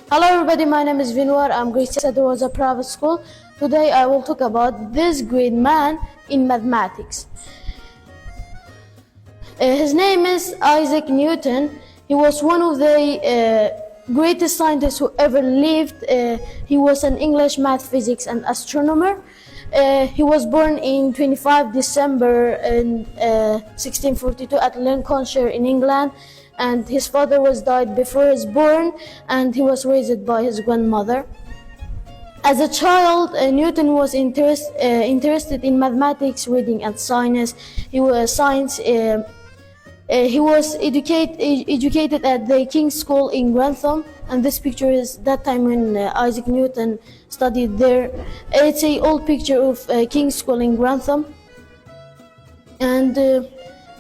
Hello everybody, my name is Vinwar. I'm grade 6 at the was a private school. Today I will talk about this great man in mathematics. His name is Isaac Newton. He was one of the greatest scientists who ever lived. He was an English math, physics and astronomer. He was born in 25 December in 1642 at Lincolnshire in England, and his father was died before he was born, and he was raised by his grandmother. As a child, Newton was interested in mathematics, reading and science. He was educated at the King's School in Grantham, and this picture is that time when Isaac Newton studied there. It's an old picture of King's School in Grantham. And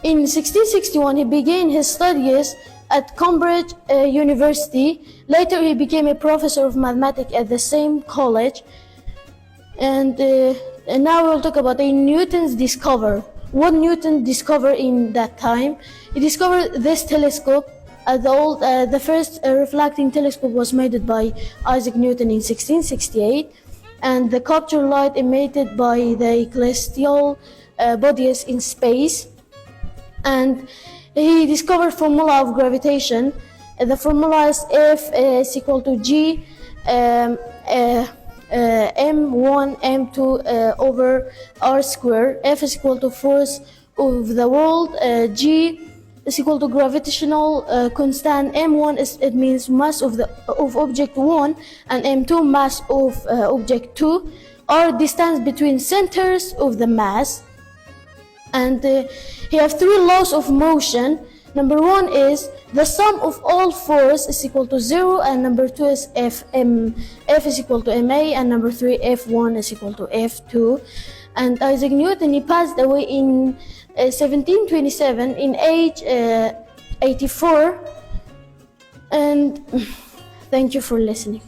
in 1661, he began his studies at Cambridge University. Later, he became a professor of mathematics at the same college. And now we'll talk about Newton's discovery. What Newton discovered in that time? He discovered this telescope. The first reflecting telescope was made by Isaac Newton in 1668, and the capture light emitted by the celestial bodies in space. And he discovered formula of gravitation. The formula is F is equal to G M1 M2 over R squared. F is equal to force of the world. G is equal to gravitational constant. M1 it means mass of object 1, and M2 mass of object 2. R distance between centers of the mass. And he has three laws of motion. Number one is the sum of all force is equal to 0, and number two is F is equal to ma, and number three F1 is equal to F2. And Isaac Newton, he passed away in 1727 in age 84. And thank you for listening.